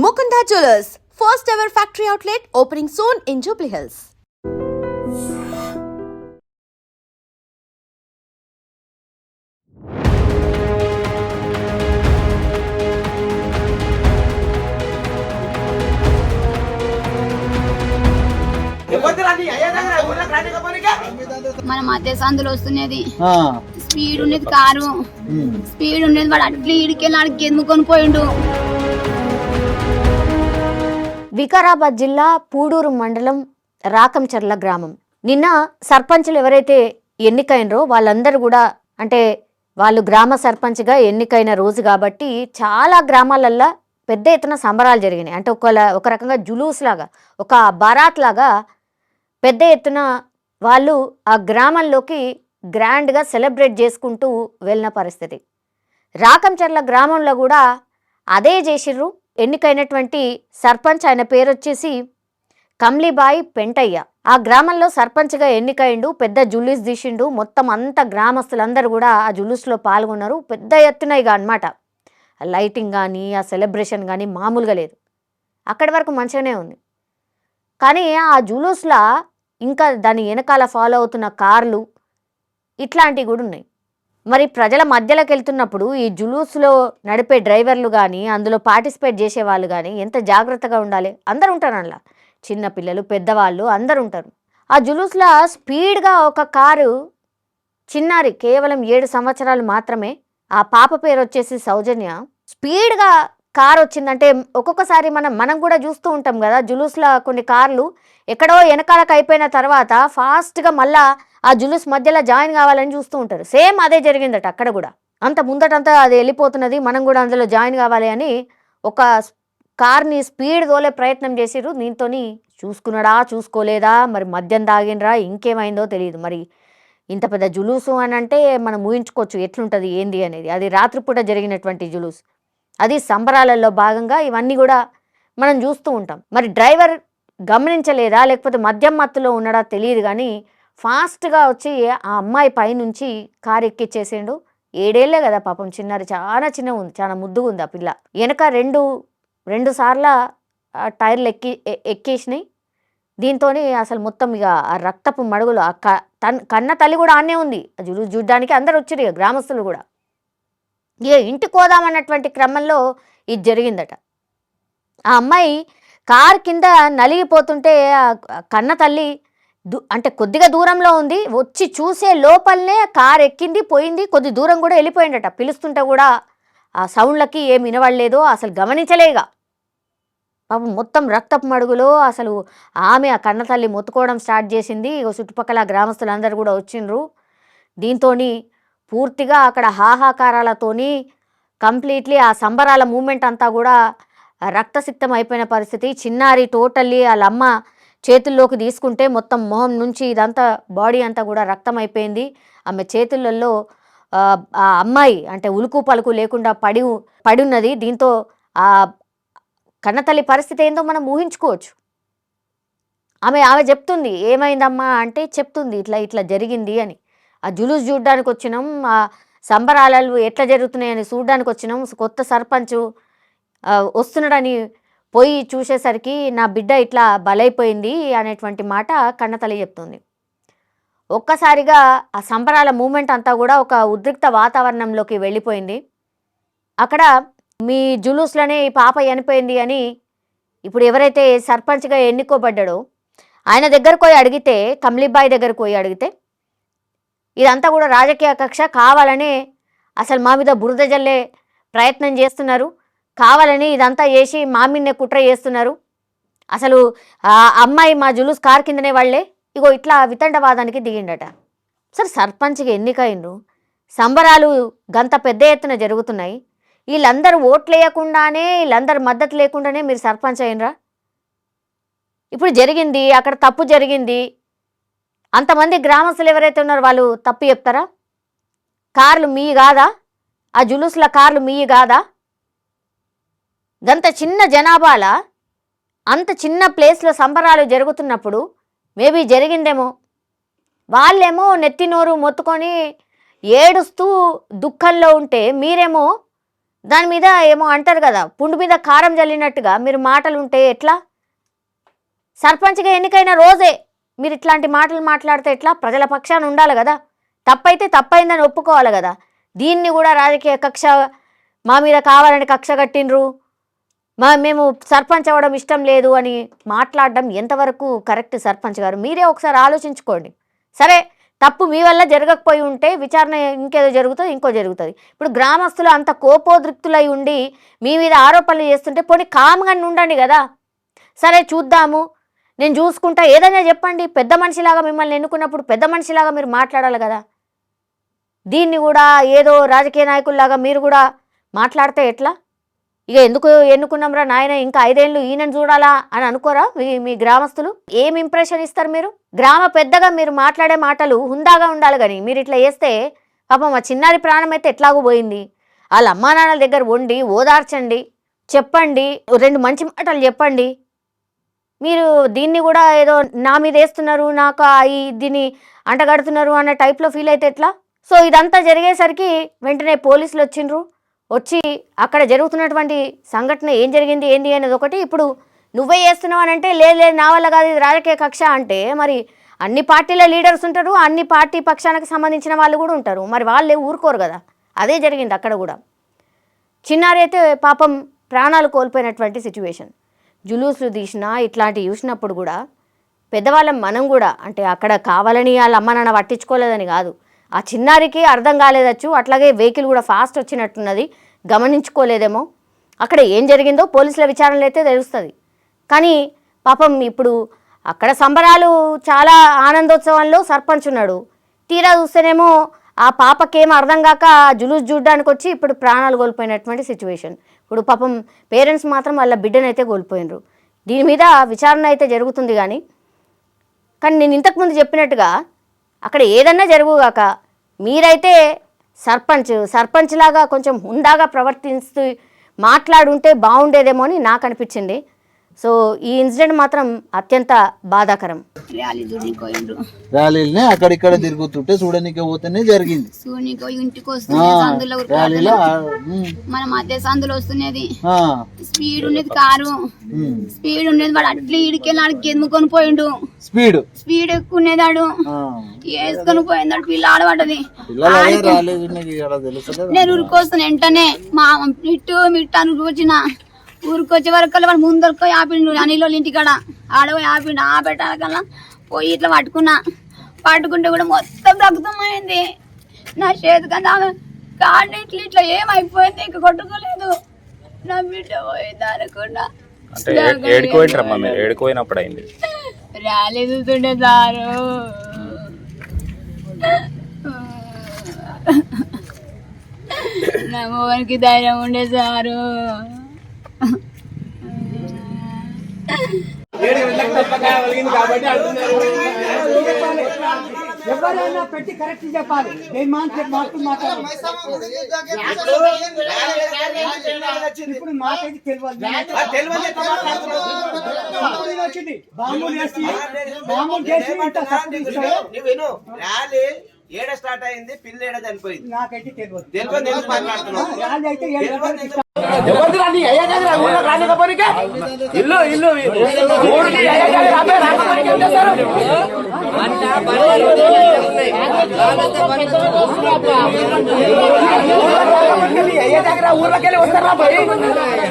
Mukunda Jewelers, first ever factory outlet opening soon in Jubilee Hills. మన మధ్య సందులో వస్తున్నది స్పీడ్ ఉండేది కారు స్పీడ్ ఉండేది వాడు అట్లా ఇడికెళ్ళి అడిగి ఎందుకొని పోయిండు. వికారాబాద్ జిల్లా పూడూరు మండలం రాకంచర్ల గ్రామం. నిన్న సర్పంచులు ఎవరైతే ఎన్నికైనరో వాళ్ళందరూ కూడా అంటే వాళ్ళు గ్రామ సర్పంచ్గా ఎన్నికైన రోజు కాబట్టి చాలా గ్రామాలల్లో పెద్ద ఎత్తున సంబరాలు జరిగినాయి. అంటే ఒక రకంగా జులూస్ లాగా ఒక బారాత్ లాగా పెద్ద ఎత్తున వాళ్ళు ఆ గ్రామంలోకి గ్రాండ్గా సెలబ్రేట్ చేసుకుంటూ వెళ్ళిన పరిస్థితి. రాకంచర్ల గ్రామంలో కూడా అదే చేసిర్రు. ఎన్నికైనటువంటి సర్పంచ్ ఆయన పేరు వచ్చేసి కమ్లీబాయి పెంటయ్య. ఆ గ్రామంలో సర్పంచ్గా ఎన్నికైండు. పెద్ద జులూస్ తీసిండు. మొత్తం అంతా గ్రామస్తులందరూ కూడా ఆ జులూస్లో పాల్గొన్నారు. పెద్ద ఎత్తున ఇక అనమాట. లైటింగ్ కానీ ఆ సెలబ్రేషన్ కానీ మామూలుగా లేదు. అక్కడి వరకు మంచిగానే ఉంది. కానీ ఆ జులూస్లో ఇంకా దాని వెనకాల ఫాలో అవుతున్న కార్లు ఇట్లాంటివి కూడా ఉన్నాయి. మరి ప్రజల మధ్యలోకి వెళ్తున్నప్పుడు ఈ జులూస్లో నడిపే డ్రైవర్లు కానీ అందులో పార్టిసిపేట్ చేసేవాళ్ళు కానీ ఎంత జాగ్రత్తగా ఉండాలి. అందరు ఉంటారు అందులో, చిన్నపిల్లలు పెద్దవాళ్ళు అందరు ఉంటారు. ఆ జులూస్లో స్పీడ్గా ఒక కారు చిన్నారి కేవలం 7 సంవత్సరాలు మాత్రమే, ఆ పాప పేరు వచ్చేసి సౌజన్య. స్పీడ్గా కారు వచ్చిందంటే ఒక్కొక్కసారి మనం కూడా చూస్తూ ఉంటాం కదా, జులూస్లో కొన్ని కార్లు ఎక్కడో వెనకాలకు అయిపోయిన తర్వాత ఫాస్ట్గా మళ్ళా ఆ జులూస్ మధ్యలో జాయిన్ కావాలని చూస్తూ ఉంటారు. సేమ్ అదే జరిగిందట అక్కడ కూడా. అంత ముందటంతా అది వెళ్ళిపోతున్నది, మనం కూడా అందులో జాయిన్ కావాలి అని ఒక కార్ని స్పీడ్ తోలే ప్రయత్నం చేసిర్రు. దీంతో చూసుకున్నాడా చూసుకోలేదా, మరి మద్యం తాగినరా ఇంకేమైందో తెలియదు. మరి ఇంత పెద్ద జులూసు అని అంటే మనం ఊహించుకోవచ్చు ఎట్లుంటుంది ఏంది అనేది. అది రాత్రిపూట జరిగినటువంటి జులూస్, అది సంబరాలలో భాగంగా ఇవన్నీ కూడా మనం చూస్తూ ఉంటాం. మరి డ్రైవర్ గమనించలేదా లేకపోతే మద్యం మత్తులో ఉన్నాడా తెలియదు కానీ ఫాస్ట్గా వచ్చి ఆ అమ్మాయి పైనుంచి కారు ఎక్కిచ్చేసిండు. 7 ఏళ్ళే కదా పాపం, చిన్నారి చాలా చిన్నగా ఉంది, చాలా ముద్దుగా ఉంది ఆ పిల్ల. వెనక రెండు సార్ల టైర్లు ఎక్కేసినాయి. దీంతో అసలు మొత్తం ఇక ఆ రక్తపు మడుగులు, ఆ కన్న తల్లి కూడా ఆనే ఉంది. చూడ్డానికి అందరు వచ్చారు ఇక గ్రామస్తులు కూడా. ఇక ఇంటికి పోదామన్నటువంటి క్రమంలో ఇది జరిగిందట. ఆ అమ్మాయి కారు కింద నలిగిపోతుంటే కన్న తల్లి అంటే కొద్దిగా దూరంలో ఉంది, వచ్చి చూసే లోపలనే కారు ఎక్కింది పోయింది. కొద్ది దూరం కూడా వెళ్ళిపోయిందట. పిలుస్తుంటే కూడా ఆ సౌండ్లకి ఏమి వినవడలేదో, అసలు గమనించలేగా. పాపం మొత్తం రక్తపు మడుగులో అసలు ఆమె ఆ కన్న తల్లి మొత్తుకోవడం స్టార్ట్ చేసింది. చుట్టుపక్కల గ్రామస్తులందరూ కూడా వచ్చిండ్రు. దీంతో పూర్తిగా అక్కడ హాహాకారాలతోని కంప్లీట్లీ ఆ సంబరాల మూమెంట్ అంతా కూడా రక్తసిక్తం అయిపోయిన పరిస్థితి. చిన్నారి టోటల్లీ వాళ్ళ అమ్మ చేతుల్లోకి తీసుకుంటే మొత్తం మొహం నుంచి ఇదంతా బాడీ అంతా కూడా రక్తం అయిపోయింది. ఆమె చేతులలో ఆ అమ్మాయి అంటే ఉలుకు పలుకు లేకుండా పడి ఉన్నది. దీంతో ఆ కన్నతల్లి పరిస్థితి ఏందో మనం ఊహించుకోవచ్చు. ఆమె చెప్తుంది ఏమైందమ్మా అంటే చెప్తుంది ఇట్లా జరిగింది అని. ఆ జులూస్ చూడడానికి వచ్చినాం, ఆ సంబరాలు ఎట్లా జరుగుతున్నాయని చూడడానికి వచ్చినాం. కొత్త సర్పంచ్ వస్తున్నాడని పోయి చూసేసరికి నా బిడ్డ ఇట్లా బలైపోయింది అనేటువంటి మాట కన్నతల్లి చెప్తుంది. ఒక్కసారిగా ఆ సంబరాల మూమెంట్ అంతా కూడా ఒక ఉద్రిక్త వాతావరణంలోకి వెళ్ళిపోయింది. అక్కడ మీ జులూస్లోనే ఈ పాప చనిపోయింది అని ఇప్పుడు ఎవరైతే సర్పంచ్గా ఎన్నుకోబడ్డాడో ఆయన దగ్గరకు పోయి అడిగితే, కమ్లీబాయి దగ్గరకు పోయి అడిగితే ఇదంతా కూడా రాజకీయ కక్ష, కావాలని అసలు మా మీద బురద జల్లే ప్రయత్నం చేస్తున్నారు, కావాలని ఇదంతా చేసి మా మీదనే కుట్ర చేస్తున్నారు, అసలు ఆ అమ్మాయి మా జులూస్ కారు కిందనే వాళ్ళే, ఇగో ఇట్లా వితండవాదానికి దిగిండట. సరే సర్పంచ్గా ఎన్నికైండ్రు, సంబరాలు గంత పెద్ద ఎత్తున జరుగుతున్నాయి, వీళ్ళందరూ ఓట్లు వేయకుండానే వీళ్ళందరూ మద్దతు లేకుండానే మీరు సర్పంచ్ అయినరా? ఇప్పుడు జరిగింది అక్కడ తప్పు జరిగింది, అంతమంది గ్రామస్తులు ఎవరైతే ఉన్నారో వాళ్ళు తప్పు చెప్తారా? కార్లు మీ కాదా? ఆ జులూస్ల కార్లు మీ కాదా? గంత చిన్న జనాభాల అంత చిన్న ప్లేస్లో సంబరాలు జరుగుతున్నప్పుడు మేబీ జరిగిందేమో. వాళ్ళేమో నెత్తి నోరు మొత్తుకొని ఏడుస్తూ దుఃఖంలో ఉంటే మీరేమో దాని మీద ఏమో అంటారు కదా, పుండు మీద కారం జల్లినట్టుగా మీరు మాటలు ఉంటే ఎట్లా? సర్పంచ్గా ఎన్నికైన రోజే మీరు ఇట్లాంటి మాటలు మాట్లాడితే ఎట్లా? ప్రజల పక్షాన ఉండాలి కదా, తప్పైతే తప్పైందని ఒప్పుకోవాలి కదా. దీన్ని కూడా రాజకీయ కక్ష, మా మీద కావాలని కక్ష కట్టిండ్రు, మేము సర్పంచ్ అవ్వడం ఇష్టం లేదు అని మాట్లాడడం ఎంతవరకు కరెక్ట్? సర్పంచ్ గారు మీరే ఒకసారి ఆలోచించుకోండి. సరే, తప్పు మీ వల్ల జరగకపోయి ఉంటే విచారణ ఇంకేదో జరుగుతుంది, ఇంకో జరుగుతుంది. ఇప్పుడు గ్రామస్తులు అంత కోపోద్రిక్తులై ఉండి మీ మీద ఆరోపణలు చేస్తుంటే పోనీ కామ్గా ఉండండి కదా. సరే చూద్దాము, నేను చూసుకుంటా, ఏదైనా చెప్పండి. పెద్ద మనిషిలాగా మిమ్మల్ని ఎన్నుకున్నప్పుడు పెద్ద మనిషిలాగా మీరు మాట్లాడాలి కదా. దీన్ని కూడా ఏదో రాజకీయ నాయకుల్లాగా మీరు కూడా మాట్లాడితే ఎట్లా? ఇక ఎందుకు ఎన్నుకున్నాంరా నాయన, ఇంకా 5 ఏళ్ళు ఈయనను చూడాలా అని అనుకోరా మీ గ్రామస్తులు? ఏం ఇంప్రెషన్ ఇస్తారు మీరు? గ్రామ పెద్దగా మీరు మాట్లాడే మాటలు హుందాగా ఉండాలి, కానీ మీరు ఇట్లా చేస్తే పాపం మా చిన్నారి ప్రాణం అయితే ఎట్లాగూ పోయింది. వాళ్ళ అమ్మా నాన్నల దగ్గర వండి ఓదార్చండి, చెప్పండి, 2 మంచి మాటలు చెప్పండి. మీరు దీన్ని కూడా ఏదో నా మీద వేస్తున్నారు, నాకు దీన్ని అంటగడుతున్నారు అన్న టైప్లో ఫీల్ అయితే ఎట్లా? సో ఇదంతా జరిగేసరికి వెంటనే పోలీసులు వచ్చి అక్కడ జరుగుతున్నటువంటి సంఘటన ఏం జరిగింది ఏంది అనేది ఒకటి. ఇప్పుడు నువ్వే చేస్తున్నావు అని అంటే లేదు నా వల్ల కాదు, ఇది రాజకీయ కక్ష అంటే మరి అన్ని పార్టీల లీడర్స్ ఉంటారు, అన్ని పార్టీ పక్షానికి సంబంధించిన వాళ్ళు కూడా ఉంటారు, మరి వాళ్ళే ఊరుకోరు కదా. అదే జరిగింది అక్కడ కూడా. చిన్నారి అయితే పాపం ప్రాణాలు కోల్పోయినటువంటి సిచ్యువేషన్. జులూసులు తీసినా ఇట్లాంటివి చూసినప్పుడు కూడా పెద్దవాళ్ళం మనం కూడా, అంటే అక్కడ కావాలని వాళ్ళ అమ్మ నాన్న పట్టించుకోలేదని కాదు, ఆ చిన్నారికి అర్థం కాలేదచ్చు, అట్లాగే వెహికల్ కూడా ఫాస్ట్ వచ్చినట్టున్నది, గమనించుకోలేదేమో. అక్కడ ఏం జరిగిందో పోలీసుల విచారణలో అయితే తెలుస్తుంది. కానీ పాపం ఇప్పుడు అక్కడ సంబరాలు, చాలా ఆనందోత్సవంలో సర్పంచ్ ఉన్నాడు, తీరా చూస్తేనేమో ఆ పాపకేమో అర్థం కాక జులూస్ చూడ్డానికి వచ్చి ఇప్పుడు ప్రాణాలు కోల్పోయినటువంటి సిచ్యువేషన్. ఇప్పుడు పాపం పేరెంట్స్ మాత్రం వాళ్ళ బిడ్డనైతే కోల్పోయినరు. దీని మీద విచారణ అయితే జరుగుతుంది. కానీ నేను ఇంతకుముందు చెప్పినట్టుగా అక్కడ ఏదన్నా జరుగుగాక మీరైతే సర్పంచ్ లాగా కొంచెం హుందాగా ప్రవర్తిస్తూ మాట్లాడుంటే బాగుండేదేమో అని నాకు అనిపించింది. సో ఈ ఇన్సిడెంట్ మాత్రం అత్యంత బాధాకరం. ర్యాలీని అక్కడిక్కడ తిరుగుతుంటే చూడనీకి పోతేనే జరిగింది. ఇంటికి మన మధ్య సందులో వస్తున్నది, స్పీడ్ ఉండేది కారు, స్పీడ్ ఉండేది, వాడు అట్లా ఇడికెళ్ళి ఆడికి ఎదుముకొని పోయిండు, స్పీడ్ ఎక్కువ ఉండేదాడు, వేసుకొని పోయిందాడు, పిల్ల ఆడబడ్డది. నేను ఊరికొస్తాను వెంటనే మా మిట్టు వచ్చిన ఊరికొచ్చే వరకు వాడు ముందరకు ఆపిండు, అనిలో ఇంటికాడ ఆడపోయి ఆపిండు. ఆ పెట్టాలకల్లా పోయి ఇట్లా పట్టుకుంటే కూడా మొత్తం రక్తమైంది నా చేతికంతా. ఆమె కాళ్ళు ఇట్లా ఏమైపోయింది, ఇంక కొట్టుకోలేదు, నా బిడ్డ పోయింది అనుకున్నా. ర్యాలీ చూస్తుండే సారు, నా మోహన్కి ధైర్యం ఉండే సారు. ఎవరైనా పెట్టి కరెక్ట్ చెప్పాలి. ఇప్పుడు మాకైతే తెలియదు, బాంబులు చేసి ఏడ స్టార్ట్ అయింది, పిల్ల ఏడ చనిపోయింది, నాకైతే తెలియదు. ఇల్లు ఇల్లు ఊర్లోకెళ్ళి వస్తారా పోయి మాట్లాడారు.